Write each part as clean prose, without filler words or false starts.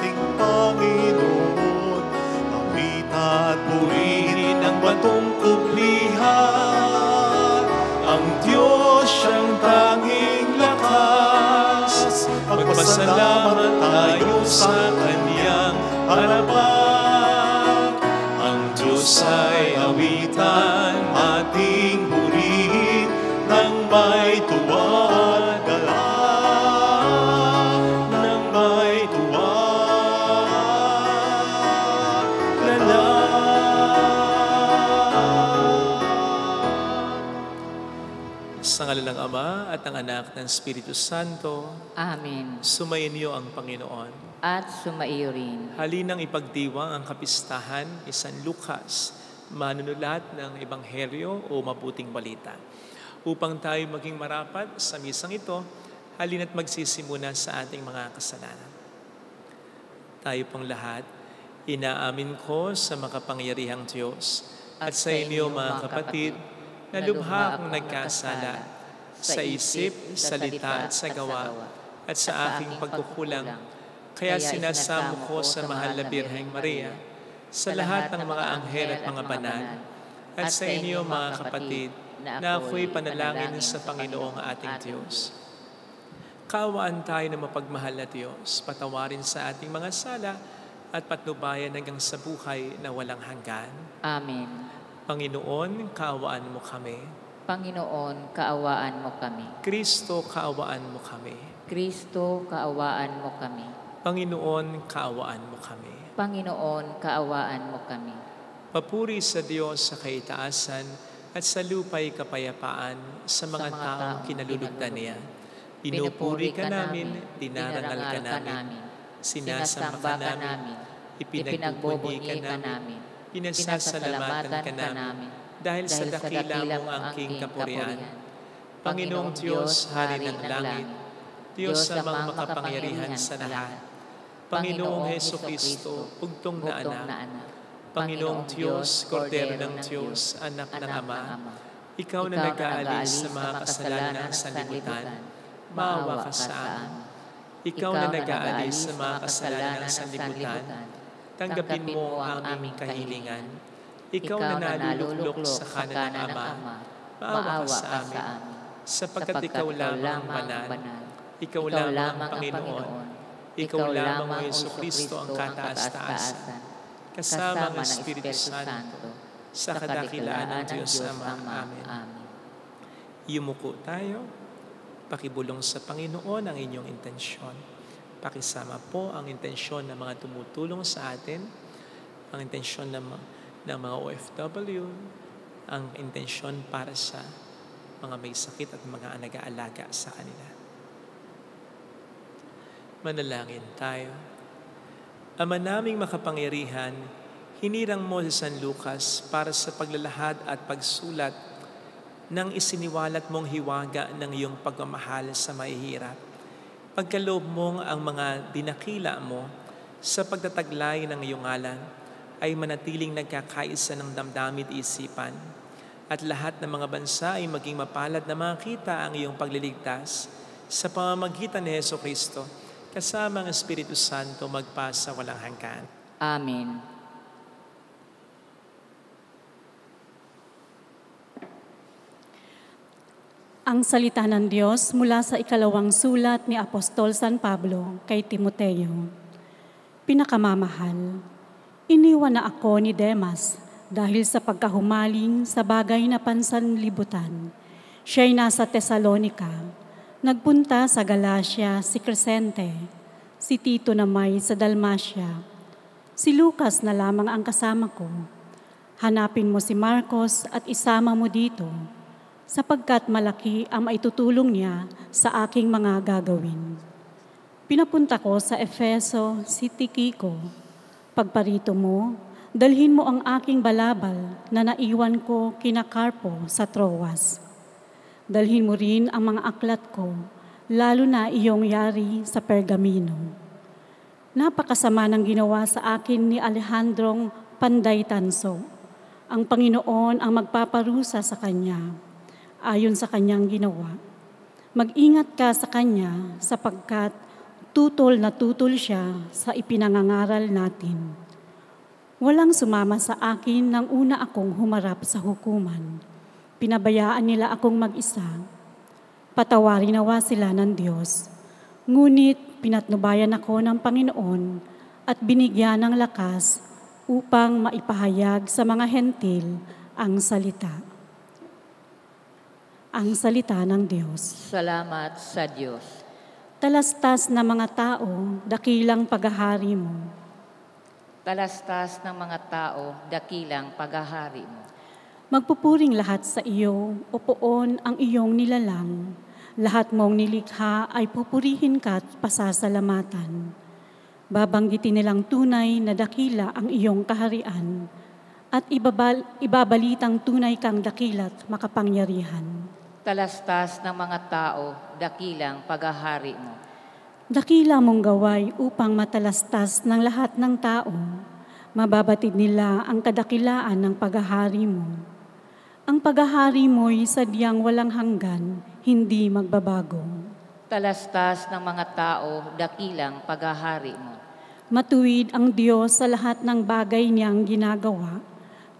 ating Panginoon. Awita at purihin ang batong kublihan, ang Diyos siyang tanging lakas. Magpasalamat tayo sa Kanyang harapan. Ang Diyos ay awitan, ating purihin ng may tuwa at galak, ng may tuwa galak. Sa ngalan ng Ama at ng Anak ng Espiritu Santo. Amen. Sumainyo ang Panginoon. At sumaiyo rin. Halinang ipagdiwang ang kapistahan ni San Lucas, manunulat ng Ebanghelyo o mabuting balita. Upang tayo maging marapat sa misang ito, halina't magsisimula sa ating mga kasalanan. Tayo pong lahat, inaamin ko sa makapangyarihang Diyos at sa inyo mga kapatid, na lubha akong nagkasala sa isip, salita at sa gawa at sa aking pagkukulang. Kaya sinasamo ko sa mahal na Birheng Maria, sa lahat ng mga anghel at mga banal, at sa inyo mga kapatid, na ako'y panalangin sa Panginoong ating Diyos. Kaawaan tayo na mapagmahal na Diyos, patawarin sa ating mga sala at patnubayan hanggang sa buhay na walang hanggan. Amen. Panginoon, kaawaan mo kami. Panginoon, kaawaan mo kami. Kristo, kaawaan mo kami. Kristo, kaawaan mo kami. Panginoon, kaawaan mo kami. Panginoon, kaawaan mo kami. Papuri sa Diyos sa kaitaasan at sa lupa'y kapayapaan sa mga taong kinalulugdan niya. Pinupuri ka namin, dinarangal ka namin, sinasamba ka namin, ipinagbubunyi ka namin, pinasasalamatan ka namin, dahil sa dakila mong angking kapurian. Panginoong Diyos, Hari ng langit, Diyos namang makapangyarihan sa lahat, Panginoong Hesukristo, ugtong na anak, Panginoong Diyos, Kordero ng Diyos, Anak ng Ama, Ikaw na nag-aalis sa mga kasalanan ng sanlibutan, maawa ka sa amin. Ikaw na nag-aalis sa mga kasalanan ng sanlibutan, tanggapin mo ang aming kahilingan. Ikaw na naluluklok sa kanan ng Ama, maawa ka sa amin. Sapagkat ikaw lamang banal, ikaw lamang Panginoon, ikaw lamang o Jesucristo ang kataas-taasan, kasama ang Espiritu Santo, sa kadakilaan ng Diyos Ama. Amen. Yumuko tayo, pakibulong sa Panginoon ang inyong intensyon. Pakisama po ang intensyon ng mga tumutulong sa atin, ang intensyon ng mga OFW, ang intensyon para sa mga may sakit at mga nag-aalaga sa kanila. Manalangin tayo. Ama naming makapangyarihan, hinirang mo si San Lucas para sa paglalahad at pagsulat ng isiniwalat mong hiwaga ng iyong pagmamahal sa mahihirap. Pagkaloob mong ang mga dinakila mo sa pagtataglay ng iyong ngalan ay manatiling nagkakaisa ng damdamit isipan, at lahat ng mga bansa ay maging mapalad na makita ang iyong pagliligtas sa pamamagitan ni Jesucristo, kasama ang Espiritu Santo magpasa walang hanggan. Amen. Ang salita ng Diyos mula sa ikalawang sulat ni Apostol San Pablo kay Timoteo. Pinakamamahal, iniwan na ako ni Demas dahil sa pagkahumaling sa bagay na pansanlibutan. Siya'y nasa Tesalonica. Nagpunta sa Galacia si Crescente, si Tito namay sa Dalmacia. Si Lucas na lamang ang kasama ko. Hanapin mo si Marcos at isama mo dito, sapagkat malaki ang maitutulong niya sa aking mga gagawin. Pinapunta ko sa Efeso si Tikiko. Pagparito mo, dalhin mo ang aking balabal na naiwan ko kina Carpo sa Troas. Dalhin mo rin ang mga aklat ko, lalo na iyong yari sa Pergamino. Napakasama ng ginawa sa akin ni Alejandrong Panday Tanso. Ang Panginoon ang magpaparusa sa kanya, ayon sa kanyang ginawa. Mag-ingat ka sa kanya sapagkat Tutol na tutol siya sa ipinangangaral natin. Walang sumama sa akin nang una akong humarap sa hukuman. Pinabayaan nila akong mag-isa. Patawarin nawa sila ng Diyos. Ngunit pinatnubayan ako ng Panginoon at binigyan ng lakas upang maipahayag sa mga hentil ang salita. Ang salita ng Diyos. Salamat sa Diyos. Talastas na mga tao, dakilang paghahari mo. Talastas ng mga tao, dakilang paghahari mo. Magpupuring lahat sa iyo, o poon ang iyong nilalang. Lahat mong nilikha ay pupurihin ka at pasasalamatan. Babanggitin nilang tunay na dakila ang iyong kaharian at ibabalitang tunay kang dakila't makapangyarihan. Talastas ng mga tao, dakilang paghahari mo. Dakila mong gaway upang matalastas ng lahat ng tao. Mababatid nila ang kadakilaan ng paghahari mo. Ang paghahari mo'y sadyang walang hanggan, hindi magbabago. Talastas ng mga tao, dakilang paghahari mo. Matuwid ang Diyos sa lahat ng bagay niyang ginagawa.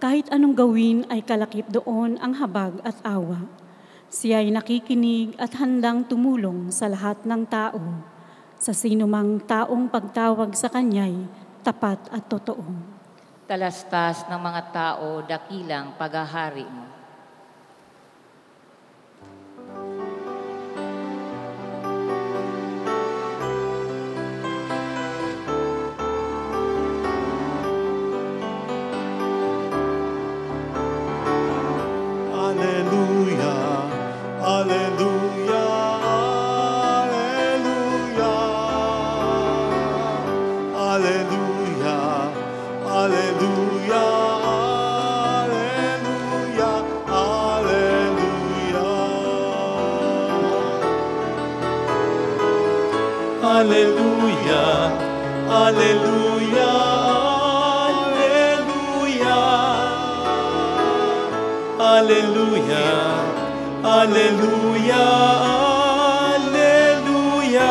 Kahit anong gawin ay kalakip doon ang habag at awa. Siya'y nakikinig at handang tumulong sa lahat ng tao. Sa sinumang taong pagtawag sa Kanya'y tapat at totoo. Talastas ng mga tao, dakilang paghahari mo. Alleluia, alleluia, alleluia. Alleluia, alleluia, alleluia,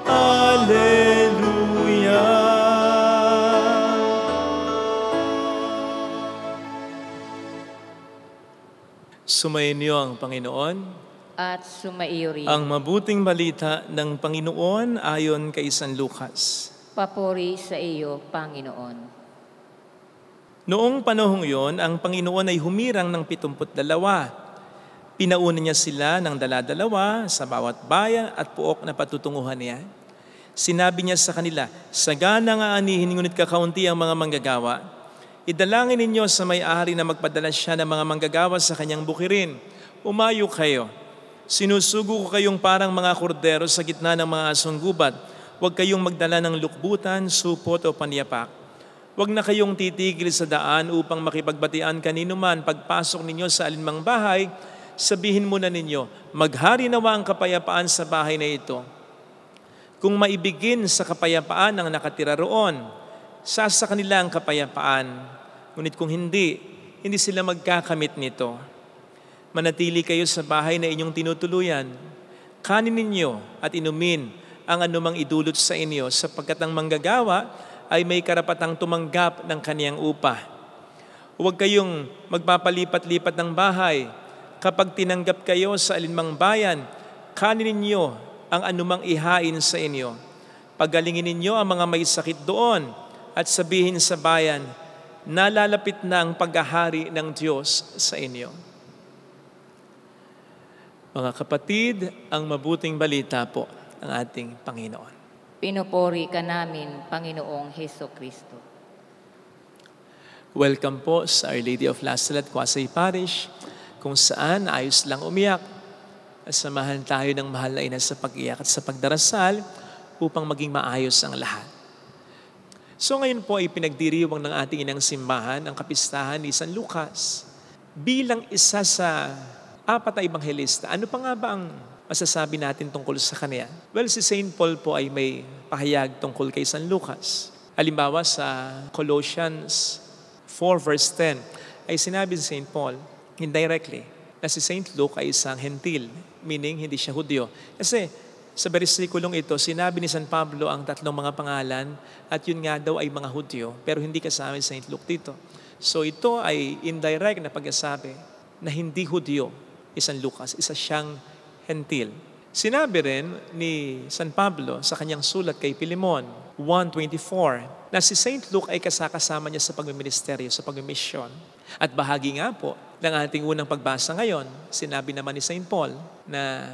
alleluia. Sumayin niyo ang Panginoon. At sumaiyo rin. Ang mabuting balita ng Panginoon ayon kay San Lucas. Papuri sa iyo, Panginoon. Noong panahong yon, ang Panginoon ay humirang ng 72. Pinauna niya sila ng dala-dalawa sa bawat bayan at puok na patutunguhan niya. Sinabi niya sa kanila, sagana nga anihin ngunit kakaunti ang mga manggagawa. Idalangin ninyo sa may-ari na magpadala siya ng mga manggagawa sa kanyang bukirin. Umayo kayo. Sinusugo ko kayong parang mga kordero sa gitna ng mga asong gubat. Huwag kayong magdala ng lukbutan, supot o panyapak. Huwag na kayong titigil sa daan upang makipagbatian kanino man. Pagpasok ninyo sa alinmang bahay, sabihin muna ninyo, maghari nawa ang kapayapaan sa bahay na ito. Kung maibigin sa kapayapaan ang nakatira roon, sasa kanila ang kapayapaan. Ngunit kung hindi sila magkakamit nito. Manatili kayo sa bahay na inyong tinutuluyan. Kanin ninyo at inumin ang anumang idulot sa inyo sapagkat ang manggagawa ay may karapatang tumanggap ng kaniyang upa. Huwag kayong magpapalipat-lipat ng bahay. Kapag tinanggap kayo sa alinmang bayan, kanin ninyo ang anumang ihain sa inyo. Pagalingin ninyo ang mga may sakit doon at sabihin sa bayan, nalalapit na ang paghahari ng Diyos sa inyo. Mga kapatid, ang mabuting balita po ng ating Panginoon. Pinupuri ka namin, Panginoong Hesukristo. Welcome po sa Our Lady of La Salette, Quasay Parish, kung saan ayos lang umiyak. Samahan tayo ng mahal na ina sa pag-iyak at sa pagdarasal upang maging maayos ang lahat. So ngayon po ay pinagdiriwang ng ating inang simbahan ang kapistahan ni San Lucas. Bilang isa sa 4 na ebanghelista, ano pa nga ba ang masasabi natin tungkol sa kanya? Well, si St. Paul po ay may pahayag tungkol kay San Lucas. Halimbawa sa Colossians 4 verse 10, ay sinabi si St. Paul, indirectly, na si St. Luke ay isang hentil, meaning hindi siya Hudyo. Kasi Sa versikulong ito, sinabi ni San Pablo ang tatlong mga pangalan at yun nga daw ay mga Hudyo, pero hindi kasama si St. Luke dito. So ito ay indirect na pagkasabi na hindi Hudyo, San Lucas, isa siyang hentil. Sinabi rin ni San Pablo sa kanyang sulat kay Filemon, 1:24, na si St. Luke ay kasakasama niya sa pagmiministeryo, sa pagmimisyon. At bahagi nga po ng ating unang pagbasa ngayon, sinabi naman ni St. Paul na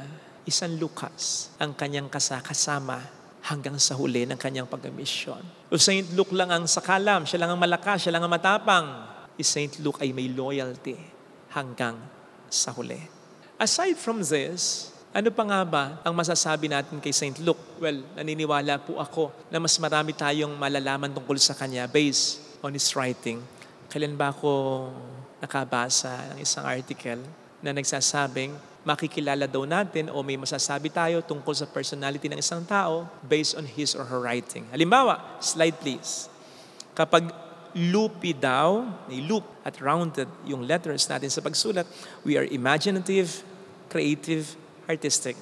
San Lucas ang kanyang kasakasama hanggang sa huli ng kanyang pagmisyon. O St. Luke lang ang sakalam, siya lang ang malakas, siya lang ang matapang. St. Luke ay may loyalty hanggang sa huli. Aside from this, ano pa nga ba ang masasabi natin kay St. Luke? Well, naniniwala po ako na mas marami tayong malalaman tungkol sa kanya based on his writing. Kailan ba ako nakabasa ng isang article na nagsasabing makikilala daw natin o may masasabi tayo tungkol sa personality ng isang tao based on his or her writing. Halimbawa, slide please. Kapag loopy daw, may loop at rounded yung letters natin sa pagsulat, we are imaginative, creative, artistic.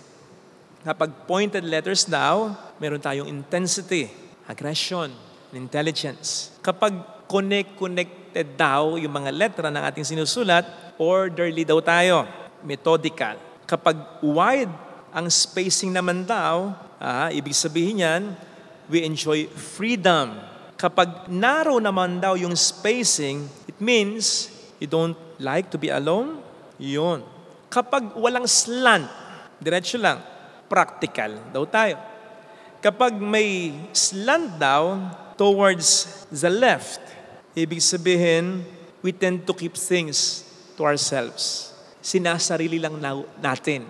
Kapag pointed letters daw, meron tayong intensity, aggression, intelligence. Kapag connected daw yung mga letra ng ating sinusulat, orderly daw tayo, methodical. Kapag wide ang spacing naman daw, ibig sabihin yan, we enjoy freedom. Kapag narrow naman daw yung spacing, it means you don't like to be alone. Yun. Kapag walang slant, diretso lang, practical daw tayo. Kapag may slant daw towards the left, ibig sabihin, we tend to keep things to ourselves. Sinasarili lang natin.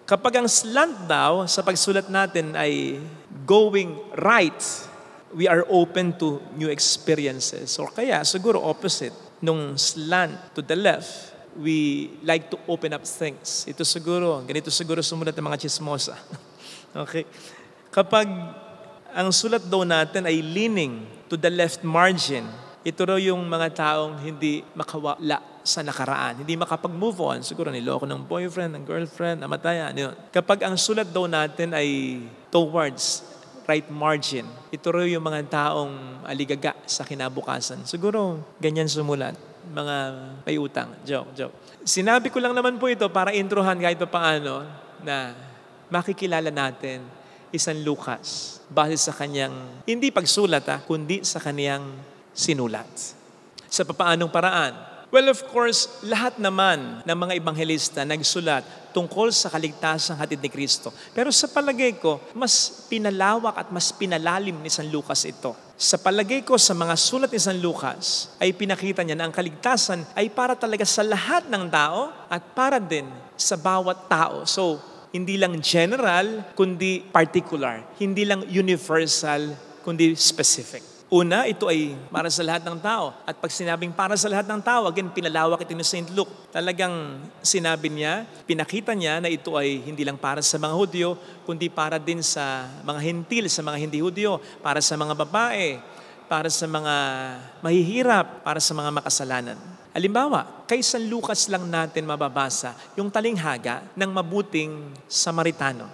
Kapag ang slant daw sa pagsulat natin ay going right, we are open to new experiences. Or kaya, siguro opposite, nung slant to the left, we like to open up things. Ito siguro, ganito siguro sumulat ng mga chismosa. Okay? Kapag ang sulat daw natin ay leaning to the left margin, ito raw yung mga taong hindi makawala sa nakaraan, hindi makapag-move on. Siguro niloko ng boyfriend, ng girlfriend, namatayan. Yun. Kapag ang sulat daw natin ay towards right margin, ito raw yung mga taong aligaga sa kinabukasan. Siguro ganyan sumulat. Mga may utang. Joke. Sinabi ko lang naman po ito para introhan kahit pa paano na makikilala natin San Lucas base sa kanyang, hindi pagsulat kundi sa kanyang sinulat. Sa papaanong paraan? Well, of course, lahat naman ng mga ebanghelista nagsulat tungkol sa kaligtasang hatid ni Kristo. Pero sa palagay ko, mas pinalawak at mas pinalalim ni San Lucas ito. Sa palagay ko, sa mga sulat ni San Lucas, ay pinakita niya na ang kaligtasan ay para talaga sa lahat ng tao at para din sa bawat tao. So, hindi lang general, kundi particular. Hindi lang universal, kundi specific. Una, ito ay para sa lahat ng tao. At pag sinabing para sa lahat ng tao, again, pinalawak ito ni St. Luke. Talagang sinabi niya, pinakita niya na ito ay hindi lang para sa mga Hudyo, kundi para din sa mga hentil, sa mga hindi Hudyo, para sa mga babae, para sa mga mahihirap, para sa mga makasalanan. Halimbawa, kay San Lucas lang natin mababasa yung talinghaga ng mabuting Samaritano.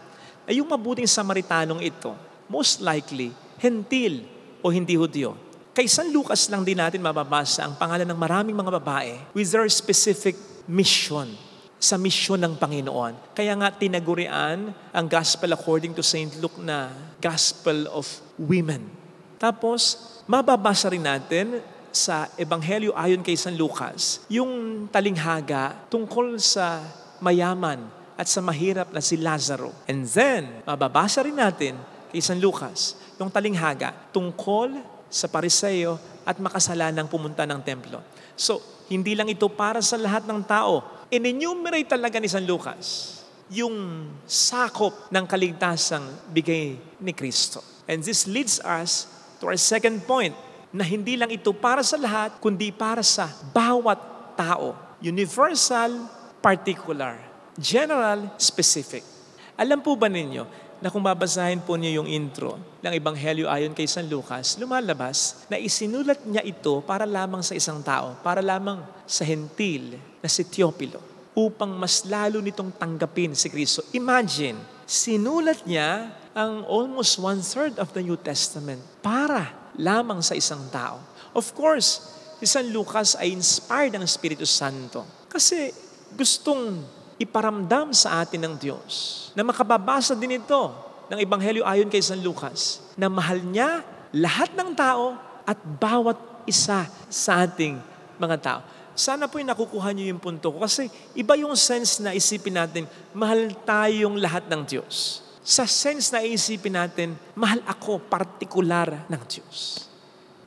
Ay yung mabuting Samaritanong ito, most likely, hentil, o hindi Hudyo. Kay San Lucas lang din natin mababasa ang pangalan ng maraming mga babae with their specific mission, sa mission ng Panginoon. Kaya nga tinagurian ang Gospel according to St. Luke na Gospel of Women. Tapos, mababasa rin natin sa Ebanghelyo ayon kay San Lucas, yung talinghaga tungkol sa mayaman at sa mahirap na si Lazaro. And then, mababasa rin natin kay San Lucas, yung talinghaga tungkol sa Pariseo at makasalanang pumunta ng templo. So, hindi lang ito para sa lahat ng tao. In-enumerate talaga ni San Lucas yung sakop ng kaligtasang bigay ni Kristo. And this leads us to our second point, na hindi lang ito para sa lahat, kundi para sa bawat tao. Universal, particular. General, specific. Alam po ba ninyo, na kung babasahin po niyo yung intro ng Ebanghelyo ayon kay San Lucas, lumalabas na isinulat niya ito para lamang sa isang tao, para lamang sa hentil na si Teopilo, upang mas lalo nitong tanggapin si Kristo. Imagine, Sinulat niya ang almost 1/3 of the New Testament para lamang sa isang tao. Of course, si San Lucas ay inspired ng Espiritu Santo kasi gustong iparamdam sa atin ng Diyos na makababasa din ito ng Ebanghelyo ayon kay San Lucas na mahal niya lahat ng tao at bawat isa sa ating mga tao. Sana po nakukuha niyo yung punto ko kasi iba yung sense na isipin natin, mahal tayong lahat ng Diyos. Sa sense na isipin natin, mahal ako partikular ng Diyos.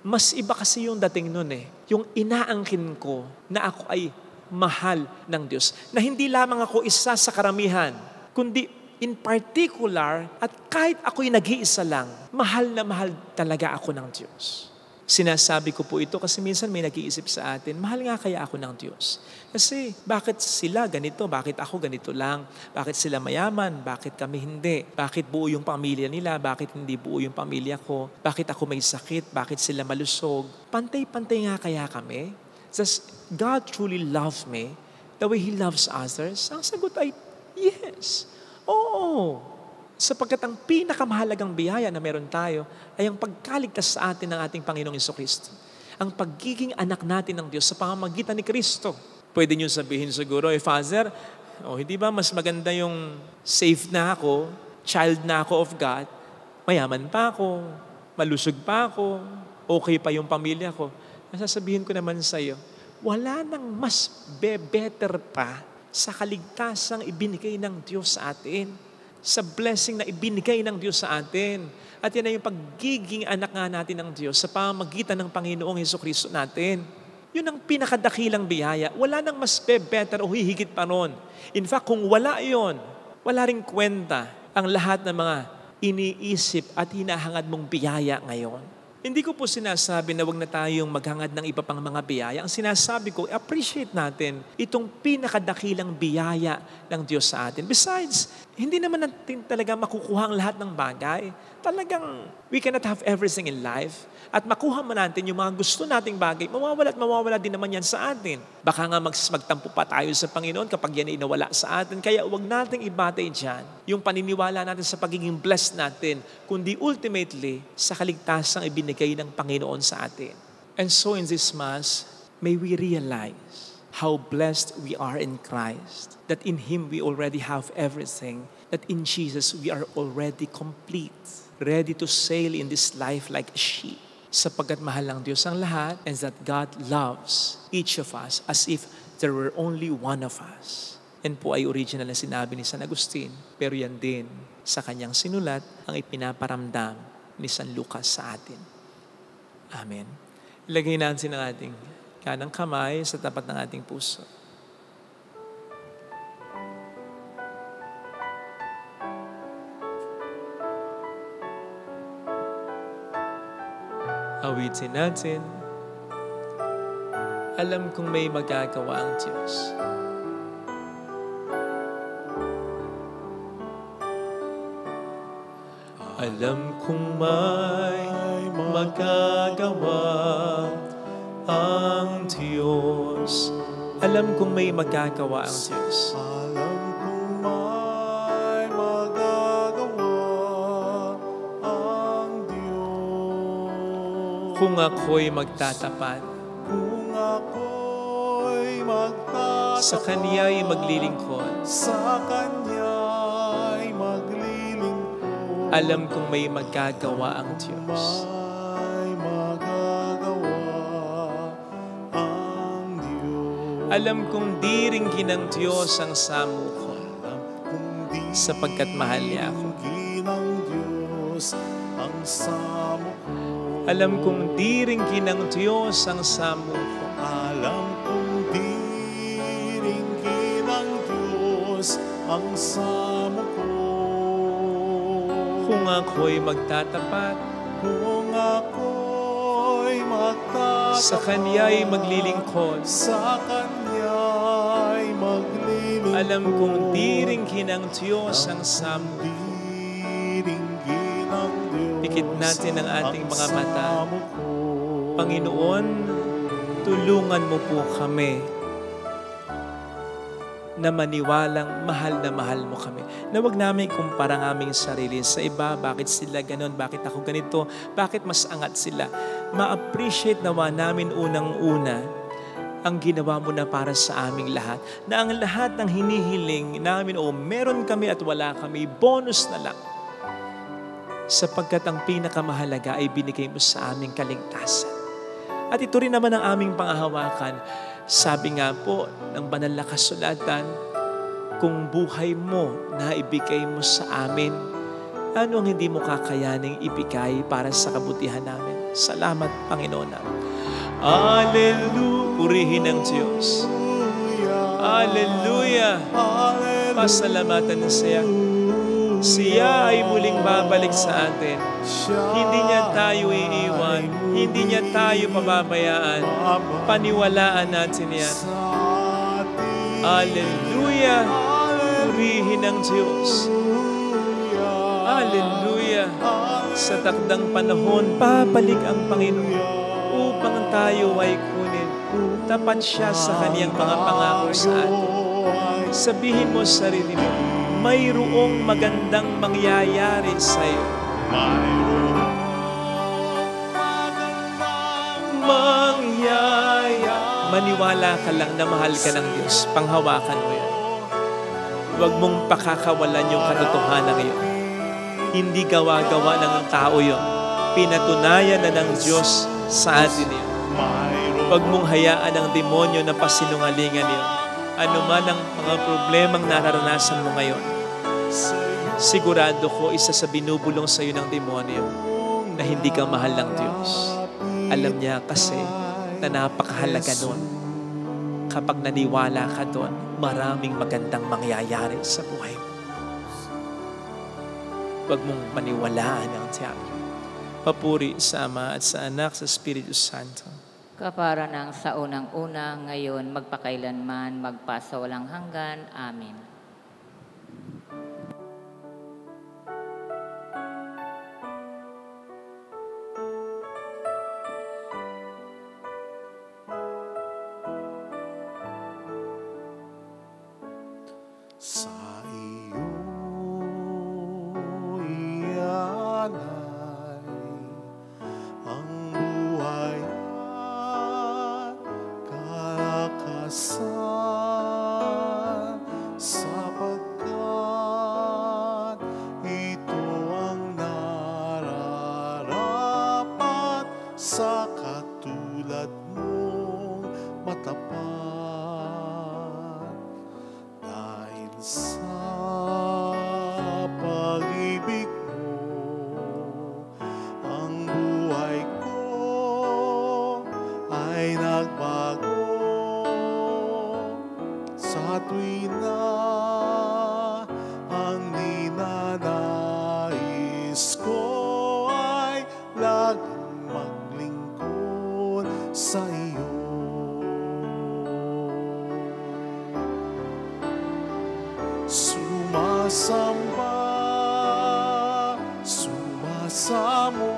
Mas iba kasi yung dating nun yung inaangkin ko na ako ay mahal ng Diyos. Na hindi lamang ako isa sa karamihan, kundi in particular at kahit ako'y nag-iisa lang, mahal na mahal talaga ako ng Diyos. Sinasabi ko po ito kasi minsan may nag-iisip sa atin, mahal nga kaya ako ng Diyos. Kasi bakit sila ganito, bakit ako ganito lang, bakit sila mayaman, bakit kami hindi, bakit buo yung pamilya nila, bakit hindi buo yung pamilya ko, bakit ako may sakit, bakit sila malusog. Pantay-pantay nga kaya kami? Does God truly love me the way He loves others? Ang sagot ay, yes. Oo. Sapagkat ang pinakamahalagang biyaya na meron tayo ay ang pagkaligtas sa atin ng ating Panginoong Jesucristo. Ang pagiging anak natin ng Diyos sa pamamagitan ni Kristo. Pwede niyo sabihin siguro, Father, hindi ba mas maganda yung safe na ako, child na ako of God, mayaman pa ako, malusog pa ako, okay pa yung pamilya ko. Nasasabihin ko naman sa iyo, wala nang mas better pa sa kaligtasang ibinigay ng Diyos sa atin. Sa blessing na ibinigay ng Diyos sa atin. At yan ay yung pagiging anak nga natin ng Diyos sa pamamagitan ng Panginoong Jesucristo natin. Yun ang pinakadakilang biyaya. Wala nang mas better o hihigit pa ron. In fact, kung wala yon, wala ring kwenta ang lahat ng mga iniisip at hinahangad mong biyaya ngayon. Hindi ko po sinasabi na wag na tayong maghangad ng iba pang mga biyaya. Ang sinasabi ko, appreciate natin itong pinakadakilang biyaya ng Diyos sa atin. Besides, hindi naman natin talaga makukuha ang lahat ng bagay. Talagang we cannot have everything in life. At makuha man natin yung mga gusto nating bagay, mawawala at mawawala din naman yan sa atin. Baka nga magtampo pa tayo sa Panginoon kapag yan ay inawala sa atin. Kaya huwag nating ibatay dyan yung paniniwala natin sa pagiging blessed natin, kundi ultimately sa kaligtasang ibinigay ng Panginoon sa atin. And so in this Mass, may we realize how blessed we are in Christ, that in Him we already have everything, that in Jesus we are already complete, ready to sail in this life like a ship. Sapagkat mahal ng Diyos ang lahat, and that God loves each of us as if there were only one of us. Yan po ay original na sinabi ni San Agustin, pero yan din sa kanyang sinulat ang ipinaparamdam ni San Lucas sa atin. Amen. Ilagay natin ang ating kanang kamay sa tapat ng ating puso. Awitin natin. Alam kong may magagawa ang Diyos. Alam kong may magagawa ang Diyos. Alam kong may magagawa ang Diyos. Alam kong may magagawa ang Diyos. Kung ako'y magtatapat, Kung ako'y magtatapat, sa Kaniya'y maglilingkod, sa Kanya'y maglilingkod, alam kong may magagawa ang Diyos. may magagawa ang Diyos. Alam kong di ringgin ng Diyos ang samo ko, Alam kong di sapagkat mahal niya ako. ringgin ng Diyos ang samo ko. Alam kong di ringgin ng Diyos ang samo ko. Alam kong di ringgin ng Diyos ang samo ko. Kung ako'y magtatapat, Kung ako'y magtatapat, sa Kaniya'y maglilingkod, sa Kanya'y maglilingkod, alam kong di ringgin ng Diyos ang samo ko. di ringgin ng Diyos Pikit natin ang ating mga mata. samo ko. Panginoon, tulungan mo po kami na maniwalang mahal na mahal mo kami. Na wag namin kumpara ang aming sarili sa iba, bakit sila ganon, bakit ako ganito, bakit mas angat sila. Ma-appreciate nawa namin unang-una ang ginawa mo na para sa aming lahat. Na ang lahat ng hinihiling namin o meron kami at wala kami, bonus na lang. Sapagkat ang pinakamahalaga ay binigay mo sa aming kaligtasan. At ito rin naman ang aming pangahawakan. Sabi nga po ng banal na kasulatan, kung buhay mo na ibigay mo sa amin, ano ang hindi mo kakayaning ibigay para sa kabutihan namin? Salamat, Panginoon namin. Hallelujah! Purihin ang Diyos. Hallelujah! Pasalamatan na siya. Siya ay muling babalik sa atin. Hindi niya tayo iiwan. Hindi niya tayo pababayaan. Paniwalaan natin yan. Hallelujah! Purihin ang Diyos. Hallelujah! Sa takdang panahon, babalik ang Panginoon upang tayo ay kunin. Tapat siya sa kaniyang mga pangako sa atin. Sabihin mo sa sarili mo, mayroong magandang mangyayari sa iyo. Maniwala ka lang na mahal ka ng Diyos. Panghawakan mo yan. Huwag mong pakakawalan yung katotohanan yun. Hindi gawa-gawa ng tao yun. Pinatunayan na ng Diyos sa atin yun. Huwag mong hayaan ang demonyo na pasinungalingan yun. Ano man ang mga problemang nararanasan mo ngayon, sigurado ko isa sa binubulong sa iyo ng demonyo na hindi ka mahal ng Diyos. Alam niya kasi na napakahalaga doon. Kapag naniwala ka doon, maraming magandang mangyayari sa buhay mo. Huwag mong paniwalaan ang diablo. Papuri sa Ama at sa Anak, sa Espiritu Santo. Kapara ng sa unang-una, ngayon, magpakailanman, magpasawalang hanggan. Amen. Sa iyo ialay ang buhay at kalakasan, sapagkat ito ang nararapat sa katulad mong matapat. Sa pag-ibig mo, ang buhay ko ay nagbago. Sa tuwing na ang ninanais ko ay laging maglingkod sa iyo. Sumasamba, sumasamo,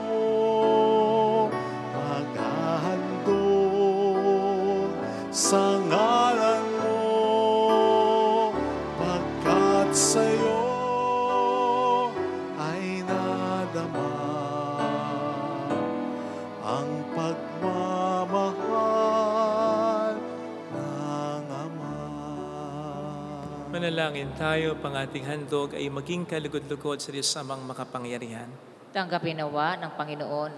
maghahandog sa ngalan mo, pagkat sa'yo ay nadama ang pagmamahal ng Ama. Manalangin tayo, pang ating handog ay maging kalugod-lugod sa Diyos Amang makapangyarihan. Tanggapin nawa ng Panginoon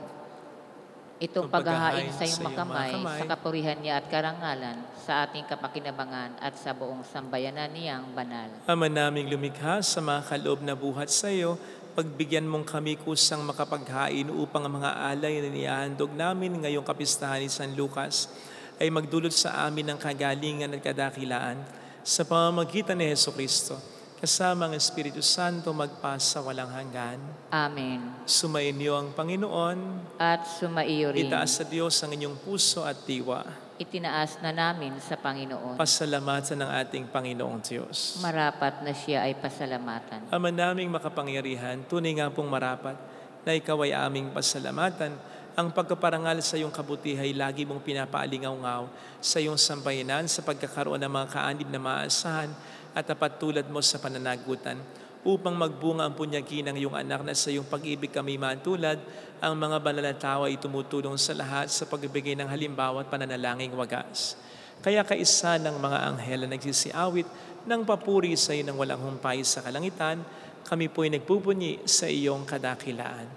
itong paghahain sa iyong makamay sa kapurihan niya at karangalan sa ating kapakinabangan at sa buong sambayanan niyang banal. Ama naming lumikha sa mga kaloob na buhat sa iyo, pagbigyan mong kami kusang makapaghain upang ang mga alay na nihahandog namin ngayong kapistahan ni San Lucas ay magdulot sa amin ng kagalingan at kadakilaan sa pamamagitan ni Jesucristo, kasama ang Espiritu Santo magpasa walang hanggan. Amen. Sumainyo ang Panginoon. At sumaiyo rin. Itaas sa Diyos ang inyong puso at diwa. Itinaas na namin sa Panginoon. Pasalamatan ng ating Panginoong Diyos. Marapat na siya ay pasalamatan. Ama naming makapangyarihan, tunay nga pong marapat na ikaw ay aming pasalamatan Ang pagkaparangal sa iyong kabutihan ay lagi mong pinapaalingaw-ngaw sa iyong sambayanan sa pagkakaroon ng mga kaanib na maaasahan at tapat tulad mo sa pananagutan, upang magbunga ang punyagi ng iyong anak na sa iyong pag-ibig kami matulad. Ang mga banal na tao ay tumutulong sa lahat sa pagbibigay ng halimbawa at pananalangin wagas. Kaya kaisa ng mga anghel na nagsisiawit ng papuri sa iyo ng walang humpay sa kalangitan, kami po'y nagpupunyi sa iyong kadakilaan.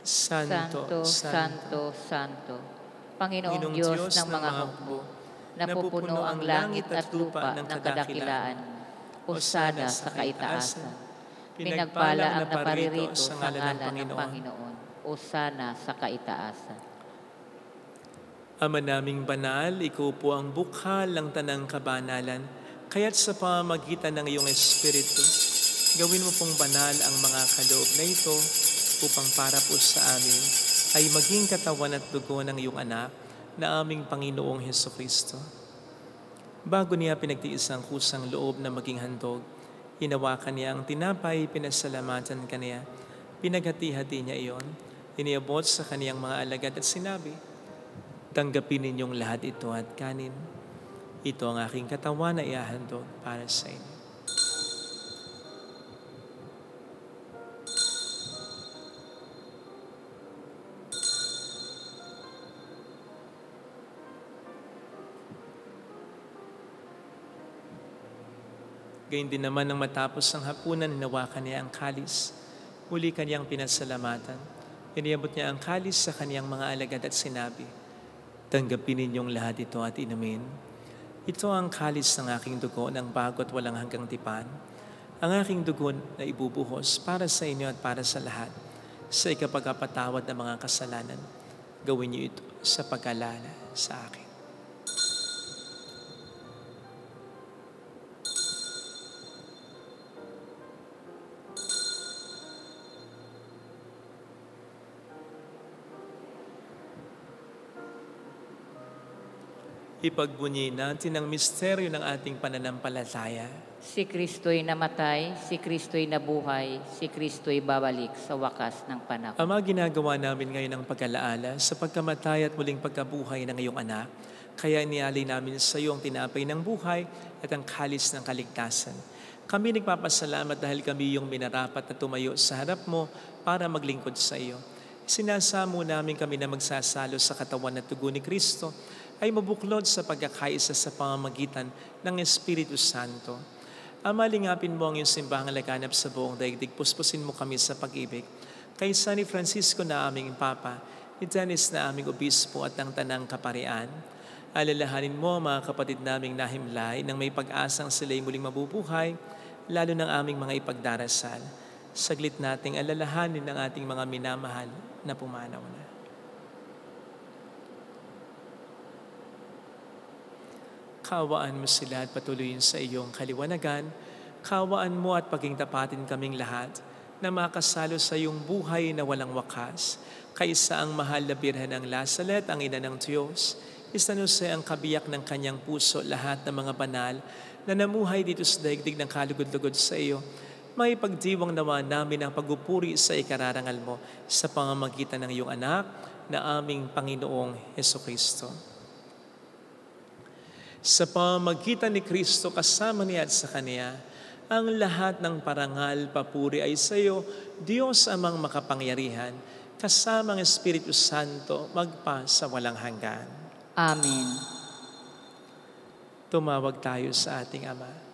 Santo, Santo, Santo, Santo, Panginoong Diyos ng mga hukbo, napupuno ang langit at lupa ng kadakilaan. Hosana sa kaitaasan. Pinagpala ang naparirito sa ngalan ng Panginoon. Hosana sa kaitaasan. Ama naming banal, ikaw po ang bukhal ng tanang kabanalan, kaya't sa pamamagitan ng iyong Espiritu, gawin mo pong banal ang mga kaloob na ito upang para po sa amin ay maging katawan at dugo ng iyong anak na aming Panginoong Hesukristo. Bago niya pinagtiis ang kusang loob na maging handog, hinawakan niya ang tinapay, pinasalamatan kaniya, pinaghati-hati niya iyon, iniabot sa kaniyang mga alagad at sinabi, "Tanggapin ninyong lahat ito at kanin. Ito ang aking katawan na iahandog para sa inyo." Gayun din naman nang matapos ang hapunan, hinawakan niya ang kalis. Muli kaniyang pinasalamatan. Iniabot niya ang kalis sa kaniyang mga alagad at sinabi, "Tanggapin ninyong lahat ito at inumin. Ito ang kalis ng aking dugo ng bago at walang hanggang tipan. Ang aking dugo na ibubuhos para sa inyo at para sa lahat. Sa ikapagpatawad ng mga kasalanan, gawin niyo ito sa pag-alala sa akin." Ipagbunyi natin ang misteryo ng ating pananampalataya. Si Kristo'y namatay, si Kristo'y nabuhay, si Kristo'y babalik sa wakas ng panahon. Ama, ginagawa namin ngayon ang pag-alaala sa pagkamatay at muling pagkabuhay ng iyong anak. Kaya inialay namin sa iyo ang tinapay ng buhay at ang kalis ng kaligtasan. Kami nagpapasalamat dahil kami yung minarapat na tumayo sa harap mo para maglingkod sa iyo. Sinasamo namin kami na magsasalo sa katawan at dugo ni Kristo ay mabuklod sa pagkakaisa sa pamamagitan ng Espiritu Santo. Ama, lingapin mo ang iyong simbahang laganap sa buong daigdig. Puspusin mo kami sa pag-ibig. Kaysa ni Francisco na aming Papa, ni Dennis na aming Obispo at ng Tanang Kaparian, alalahanin mo mga kapatid naming nahimlay nang may pag-asang sila'y muling mabubuhay, lalo ng aming mga ipagdarasal. Saglit nating alalahanin ng ating mga minamahal na pumanaw na. Kaawaan mo sila at patuloyin sa iyong kaliwanagan. Kaawaan mo at paging tapatin kaming lahat na makasalo sa iyong buhay na walang wakas. Kaysa ang mahal na Birhen ng Lazaret, ang ina ng Diyos, isanusay ang kabiyak ng kanyang puso lahat ng mga banal na namuhay dito sa daigdig ng kalugod-lugod sa iyo. May pagdiwang nawa namin ang pagpupuri sa ikararangal mo sa pamamagitan ng iyong anak na aming Panginoong Hesukristo. Sa pamamagitan ni Kristo kasama niya at sa Kanya, ang lahat ng parangal, papuri ay sa iyo, Diyos amang makapangyarihan, kasama ang Espiritu Santo, magpa sa walang hanggan. Amen. Tumawag tayo sa ating Ama.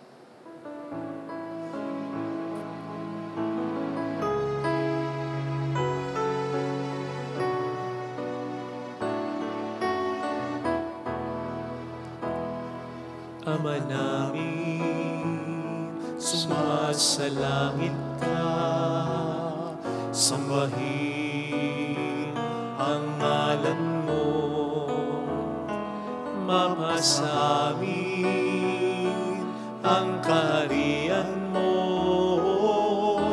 Ama namin, sumasalangit ka, sambahin ang ngalan mo, mapasamin ang kaharian mo,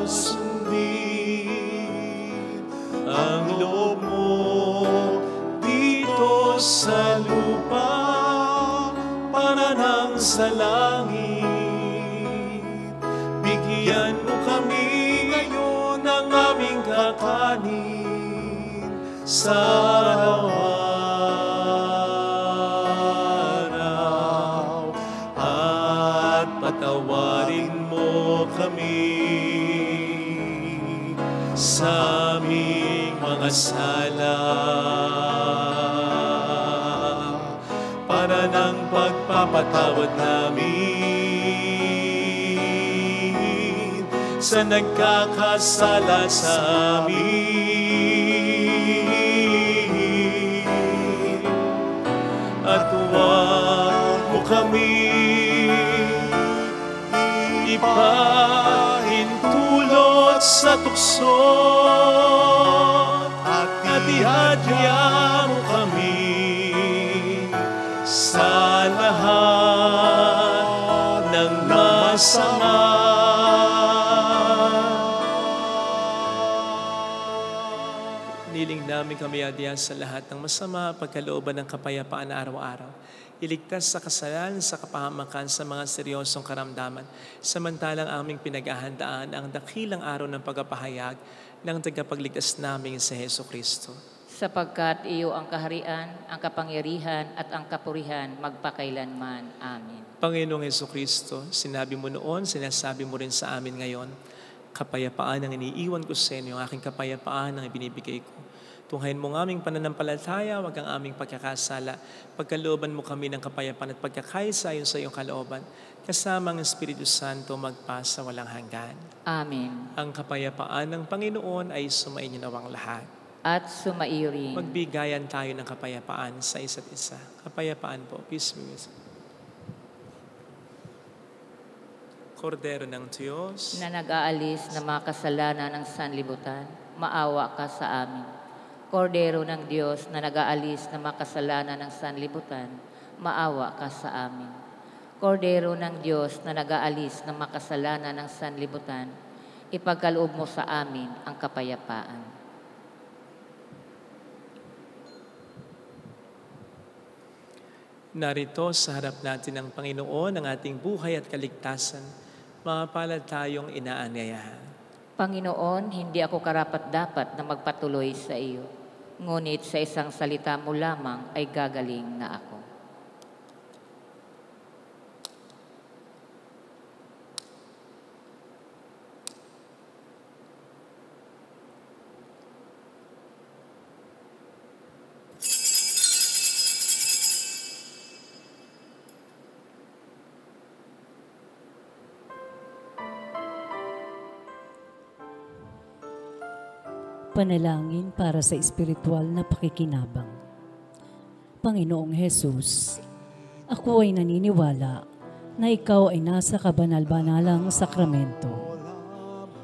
sundin ang loob mo dito sa lupa para nang sa langit. Bigyan mo kami ngayon ng aming kakanin sa araw-araw, at patawarin mo kami sa aming mga sala, para ng pagpapatawad namin sa nagkakasala sa amin. At huwag mo kami ipahintulot sa tukso, at ihadya mo kami sa lahat ng masama. Niling namin kami adya sa lahat ng masama, pagkalooban ng kapayapaan na araw-araw. Iligtas sa kasalanan, sa kapahamakan, sa mga seryosong karamdaman, samantalang aming pinaghahandaan ang dakilang araw ng pagpapahayag ng tagapagligtas namin sa Heso Kristo. Sapagkat iyo ang kaharian, ang kapangyarihan at ang kapurihan magpakailanman. Amen. Panginoong Heso Kristo, sinabi mo noon, sinasabi mo rin sa amin ngayon, kapayapaan ang iniiwan ko sa inyo, aking kapayapaan ang ibinibigay ko. Tunghayin mo ng aming pananampalataya, wag ang aming pagkakasala. Pagkalooban mo kami ng kapayapaan at pagkakaisa ayon sa iyong kalooban, kasama ang Espiritu Santo magpasa walang hanggan. Amen. Ang kapayapaan ng Panginoon ay sumainyo nawang lahat. At sumaiyo rin. Magbigayan tayo ng kapayapaan sa isa't isa. Kapayapaan po. Peace be with you. Kordero ng Diyos, Na nag-aalis ng mga kasalanan ng sanlibutan, maawa ka sa amin. Kordero ng Diyos na nag-aalis ng mga kasalanan ng sanlibutan, maawa ka sa amin. Kordero ng Diyos na nag-aalis ng mga kasalanan ng sanlibutan, ipagkaloob mo sa amin ang kapayapaan. narito sa harap natin ng Panginoon ang ating buhay at kaligtasan, mapalad tayong inaanyayahan. Panginoon, hindi ako karapat-dapat na magpatuloy sa iyo, ngunit sa isang salita mo lamang ay gagaling na ako. Panalangin para sa espiritual na pakikinabang. Panginoong Hesus, ako ay naniniwala na ikaw ay nasa kabanal-banalang sakramento.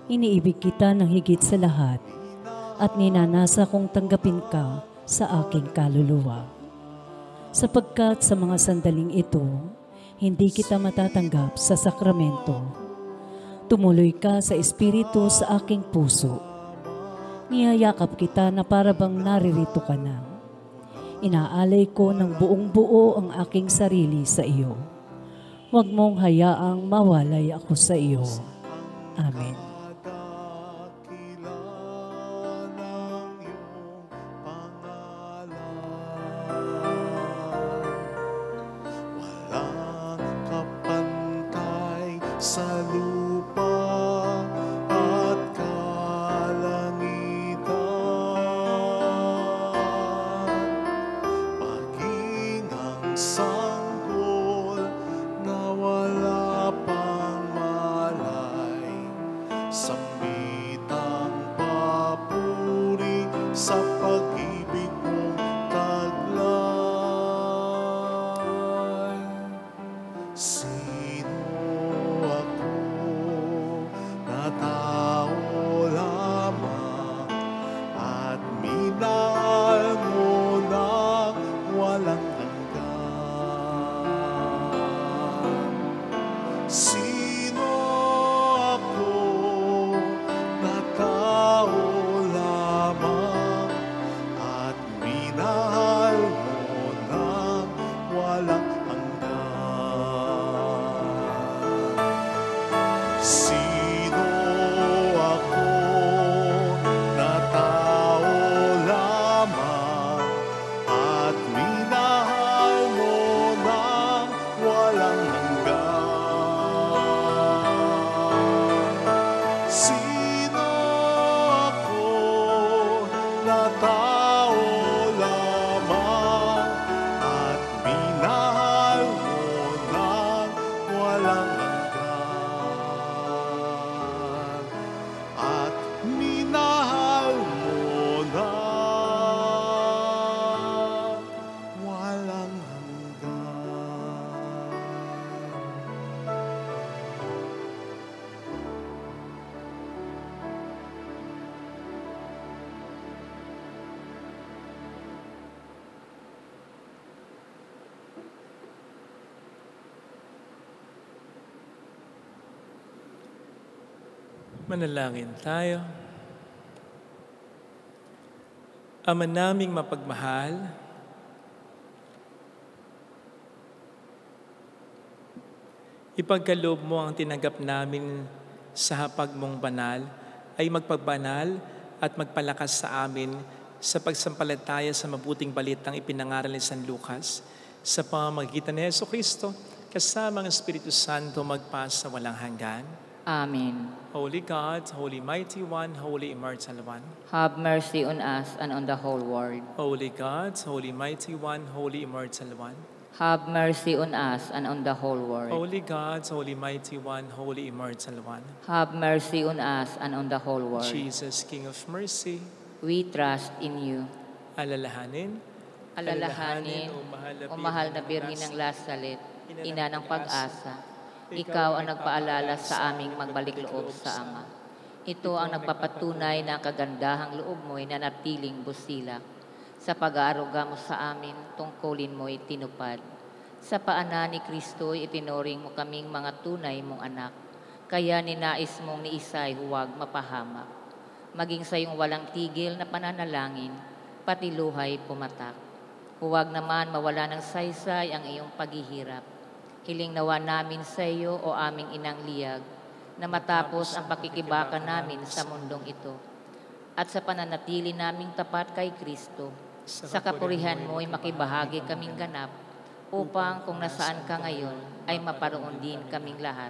Iniibig kita ng higit sa lahat at ninanasa kong tanggapin ka sa aking kaluluwa. Sapagkat sa mga sandaling ito, hindi kita matatanggap sa sakramento. Tumuloy ka sa espiritu sa aking puso. Niyayakap kita na para bang naririto ka na. Inaalay ko ng buong buo ang aking sarili sa iyo. Huwag mong hayaang mawalay ako sa iyo. Amen. Walang kapantay sa lupa at maging ang sanggol na wala pang malay, sammitang papuri sa pag-ibig mong taglay. Sino ako na tao lamang at minahal mo ng walang hanggan? Manalangin tayo. Ama naming mapagmahal, ipagkaloob mo ang tinanggap namin sa hapag mong banal ay magpagbanal at magpalakas sa amin sa pagsampalataya sa mabuting balitang ipinangaral ni San Lucas sa pamamagitan ni Jesucristo kasama ng Espiritu Santo magpasa walang hanggan. Amen. Holy God, Holy Mighty One, Holy Immortal One. Have mercy on us and on the whole world. Holy God, Holy Mighty One, Holy Immortal One. Have mercy on us and on the whole world. Holy God, Holy Mighty One, Holy Immortal One. Have mercy on us and on the whole world. Jesus, King of Mercy, We trust in you. alalahanin, O mahal na Birhen ng Lazaret, ina ng pag-asa, ikaw ang nagpaalala sa aming magbalik loob sa Ama. Ito ang nagpapatunay na ang kagandahang loob mo'y nanatiling busilak. Sa pag-aaruga mo sa amin, tungkulin mo'y tinupad. Sa paanan ni Kristo, itinuring mo kaming mga tunay mong anak. Kaya ninais mong ni Isay huwag mapahamak. Maging sa iyong walang tigil na pananalangin, pati luhay pumatak. Huwag naman mawala ng saysay ang iyong paghihirap. Hiling nawa namin sa iyo o aming inang liyag na matapos ang pakikibaka namin sa mundong ito at sa pananatili naming tapat kay Kristo, sa kapurihan mo ay makibahagi kaming ganap upang kung nasaan ka ngayon ay maparoon din kaming lahat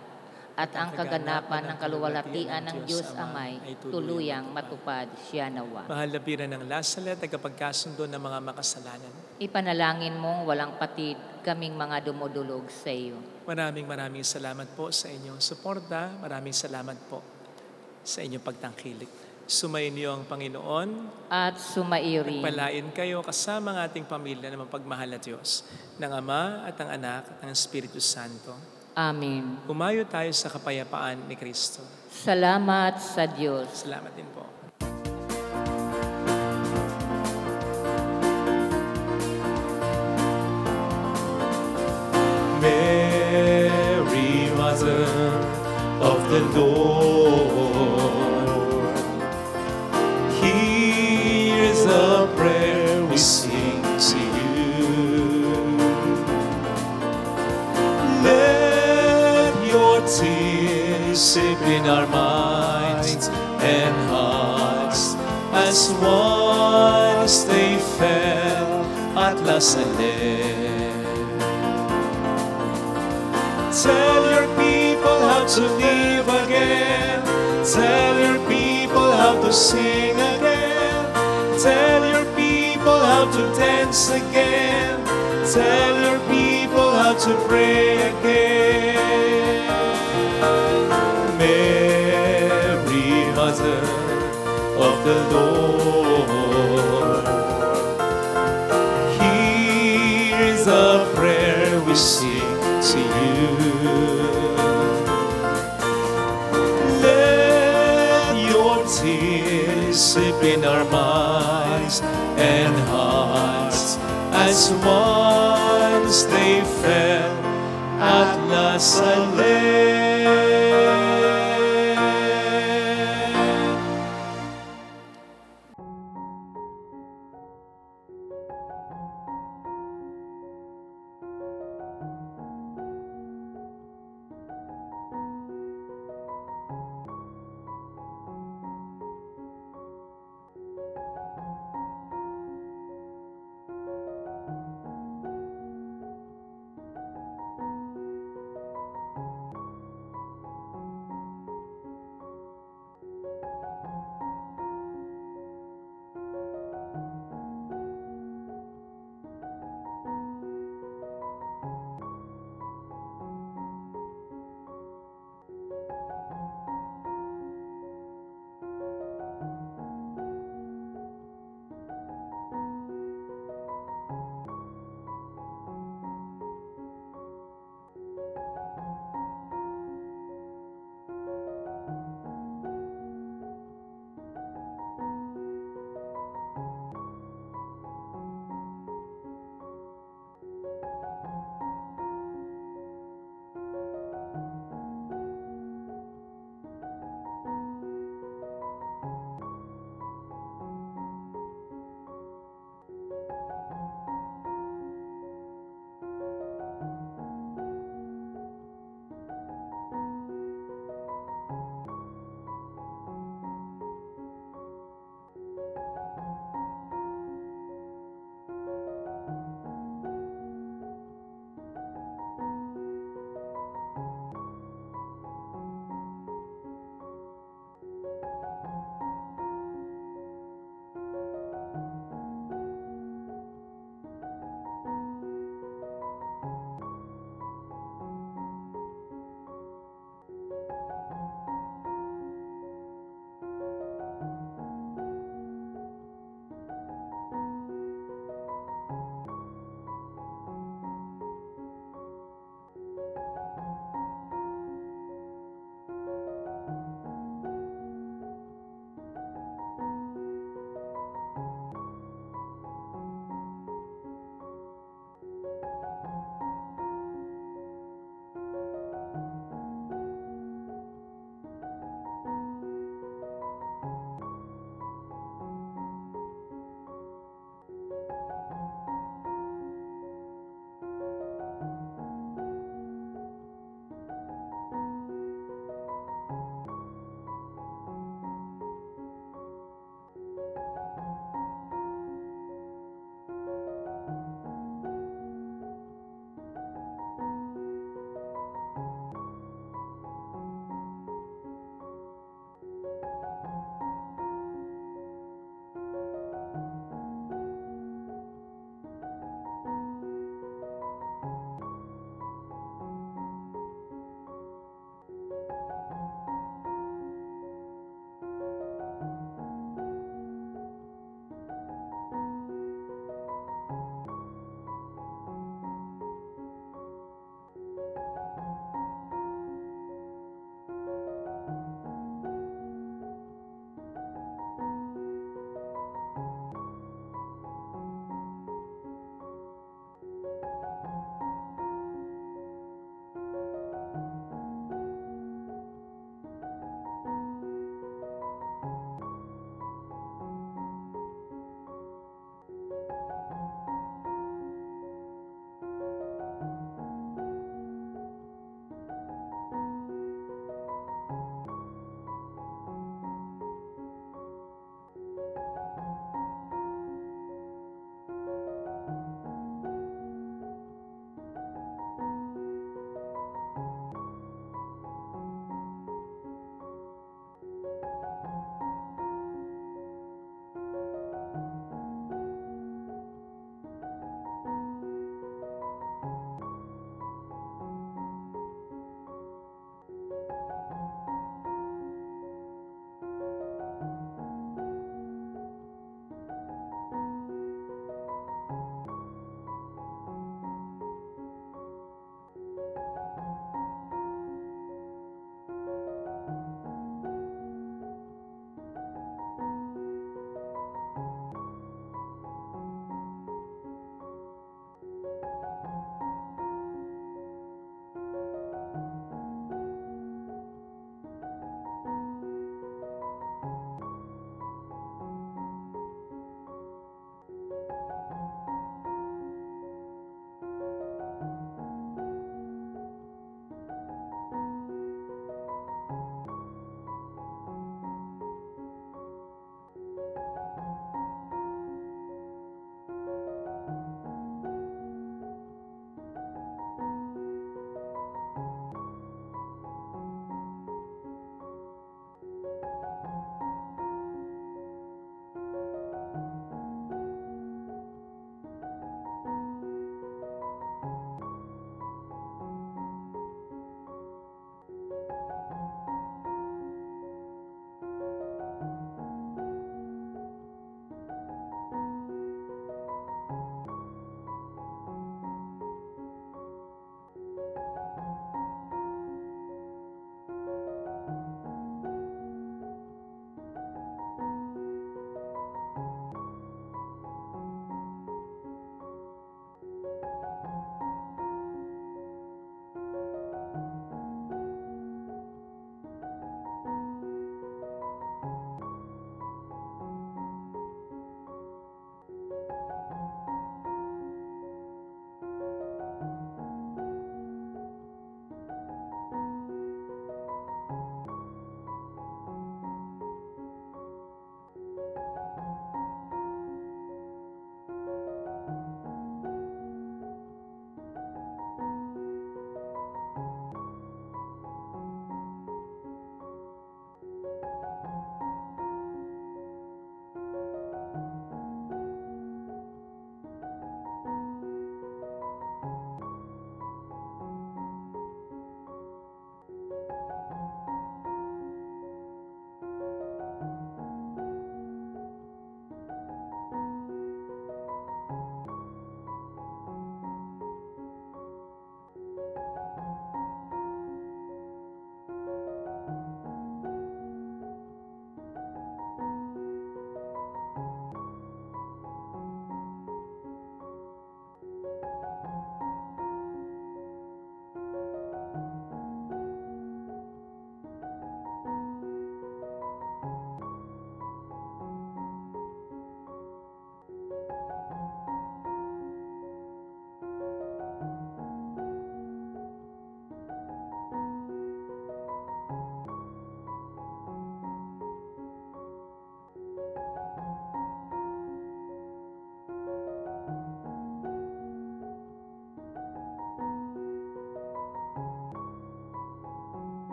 at ang kaganapan ng kaluwalhatian ng Diyos Amay tuluyang matupad siya nawa. mahal na Birhen ng Lazaret, tagapagkasundo ng mga makasalanan. Ipanalangin mong walang patid kaming mga dumudulog sa iyo. Maraming salamat po sa inyong suporta. Maraming salamat po sa inyong pagtangkilik. Sumayin niyo ang Panginoon. At sumaiyo rin. Pagpalain kayo kasama ng ating pamilya na mapagmahal na Diyos, ng Ama at ng Anak at ng Espiritu Santo. Amen. Humayo tayo sa kapayapaan ni Kristo. Salamat sa Diyos. Salamat din po. Mary, Mother of the Lord, here's a prayer we sing to you. Let your tears sip in our minds and hearts as once they fell at La Salette. Tell your people how to live again. Tell your people how to sing again. Tell your people how to dance again. Tell your people how to pray again. Mary, Mother of the Lord, here's a prayer we sing to you. Let your tears sip in our minds and hearts as once they fell at La Salette.